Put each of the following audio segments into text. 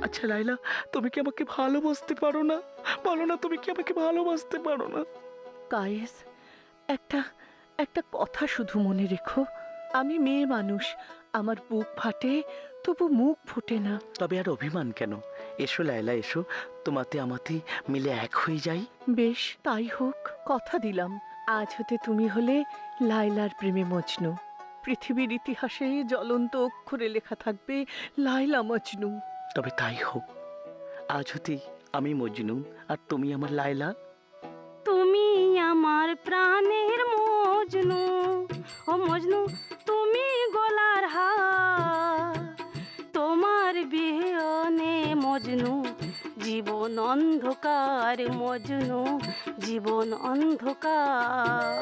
আচ্ছা লাইলা, তুমি কি আমাকে ভালোবাসতে পারো না? বলো না, তুমি কি আমাকে ভালোবাসতে পারো না? কায়েস, একটা একটা কথা শুধু মনে রেখো, আমি মেয়ে মানুষ, আমার বুক ফাটে তবু মুখ ফোটে না। তবে আর অভিমান কেন? এসো লাইলা, এসো, তোমাতে আমাতে মিলে এক হয়ে যাই। বেশ, তাই হোক, কথা দিলাম। আজ হতে তুমি হলে লায়লার প্রেমে মজনু। পৃথিবীর ইতিহাসে জ্বলন্ত অক্ষরে লেখা থাকবে লায়লা মজনু। তবে তাই হোক, আজ হতে আমি মজনু আর তুমি আমার লায়লা। তুমি আমার প্রাণের মজনু, ও মজনু তুমি গলার হার। তোমার বিহনে মজনু জীবন অন্ধকার, মজনু জীবন অন্ধকার।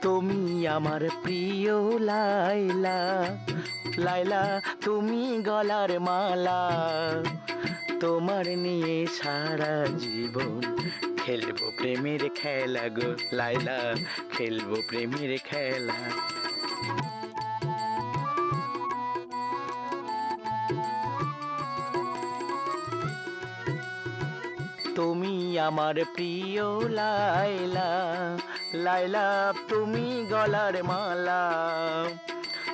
তুমি আমার প্রিয় লাইলা, লাইলা তুমি গলার মালা। তোমার নিয়ে সারা জীবন খেলবো প্রেমের খেলা গো লাইলা, খেলবো প্রেমের খেলা। তুমি আমার প্রিয় লাইলা, লাইলা তুমি গলার মালা।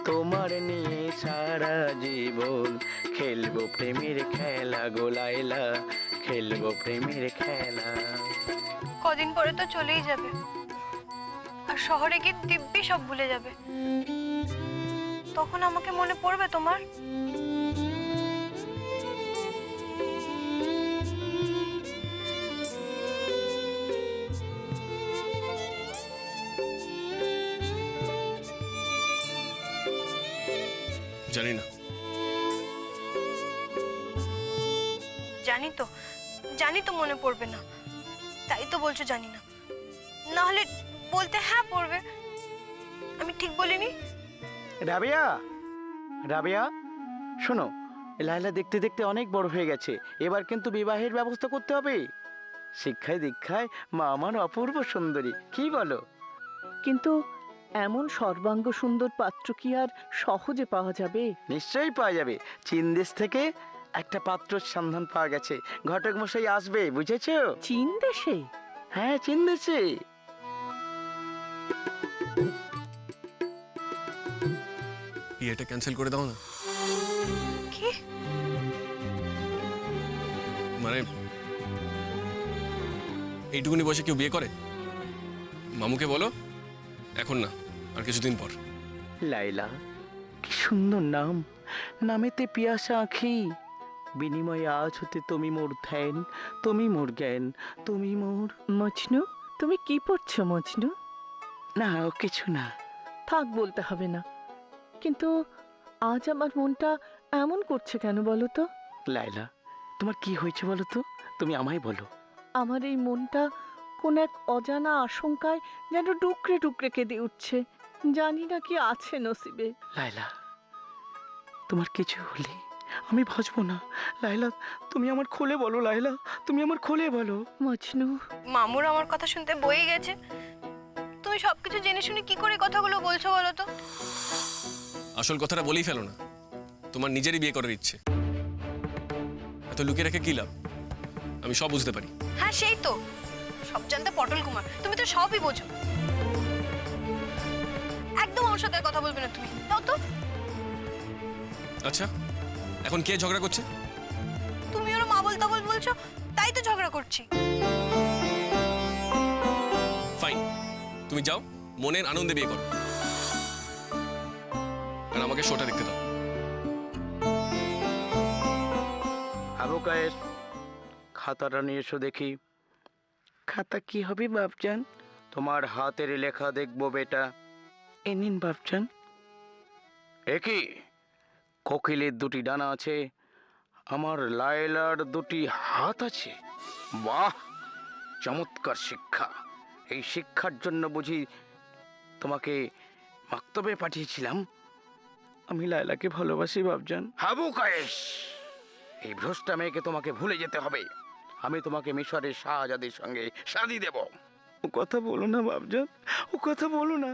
তোমার নিয়ে সারা জীবন খেলবো প্রেমের খেলা গো লাইলা, খেলবো প্রেমের খেলা। কদিন পরে তো চলেই যাবে, আর শহরে গিয়ে দিব্যি সব ভুলে যাবে। তখন আমাকে মনে পড়বে তোমার? জানি না। জানি তো, জানি তো মনে পড়বে না, তাই তো বলছো জানি না। না হলে বলতে হ্যাঁ পড়বে। আমি ঠিক বলিনি? রাবিয়া, রাবিয়া শোনো, লাইলা দেখতে দেখতে অনেক বড় হয়ে গেছে, এবার কিন্তু বিবাহের ব্যবস্থা করতে হবে। শিক্ষায় দীক্ষায় মা আমার অপূর্ব সুন্দরী, কি বলো? কিন্তু এমন সর্বাঙ্গ সুন্দর পাত্র কি আর সহজে পাওয়া যাবে? নিশ্চয়ই পাওয়া যাবে। চীন দেশ থেকে একটা পাত্রর সন্ধান পাওয়া গেছে, ঘটক মশাই আসবে, বুঝেছো? চীন দেশে? হ্যাঁ, চীন দেশে। বিয়েটা ক্যান্সেল করে দাও না। কি? মানে এইটুকুনি বসে কেউ বিয়ে করে? মামুকে বলো এখন না, আর কিছুদিন পর। লাইলা, কি সুন্দর নাম, নামেতে পিয়াসা আঁখি। বিনিময়ে আজ হতে তুমি মোর ধ্যান, তুমি মোর জ্ঞান, তুমি মোর। মজনু, তুমি কি পড়ছো মজনু? না, ও কিছু না। থাক, বলতে হবে না। কিন্তু আজ আমার মনটা এমন করছে কেন বলো তো? লাইলা, তোমার কি হয়েছে বলো তো? তুমি আমায় বলো। আমার এই মনটা কোন এক অজানা আশঙ্কায় যেন টুকরে টুকরে কেঁদে উঠছে। জানি না কি আছে নসিবে। লাইলা, তোমার কিছু হলে আমি বাঁচবো না। লাইলা, তুমি আমার খুলে বলো। লাইলা, তুমি আমার খুলে বলো। মজনু, মামুর আমার কথা শুনতে বয়ে গেছে। তুমি সবকিছু জেনে শুনে কি করে কথাগুলো বলছো বলো তো? আসল কথাটা বলেই ফেলো না, তোমার নিজেরই বিয়ে করার ইচ্ছে। এত লুকিয়ে রেখে কি লাভ? আমি সব বুঝতে পারি। হ্যাঁ সেই তো, সব জানতে পটল কুমার, তুমি তো সবই বোঝো। একদম আমার সাথে আর কথা বলবে না তুমি, তাও তো। আচ্ছা, এখন কে ঝগড়া করছে? তুমি ওরা মা বলতে বলছো, তাই তো ঝগড়া করছি। ফাইন, তুমি যাও, মনের আনন্দে বিয়ে করো, আর আমাকে শোটা দেখতে দাও। আবু কায়েস, খাতাটা নিয়ে এসো দেখি। খাতা কি হবে বাপজান? তোমার হাতের লেখা দেখবো বেটা। এ নিন বাপজান। একই কোকিলের দুটি ডানা আছে, আমার লায়লার দুটি হাত আছে। বাহ, চমৎকার শিক্ষা। এই শিক্ষার জন্য বুঝি তোমাকে মাক্তবে পাঠিয়েছিলাম। আমি লায়লাকে ভালোবাসি বাপজান। হাবু কায়েস, এই ভ্রষ্টা মেয়েকে তোমাকে ভুলে যেতে হবে। আমি তোমাকে মিশরের শাহজাদির সঙ্গে শাদি দেব। ও কথা বলো না বাবজান, ও কথা বলো না।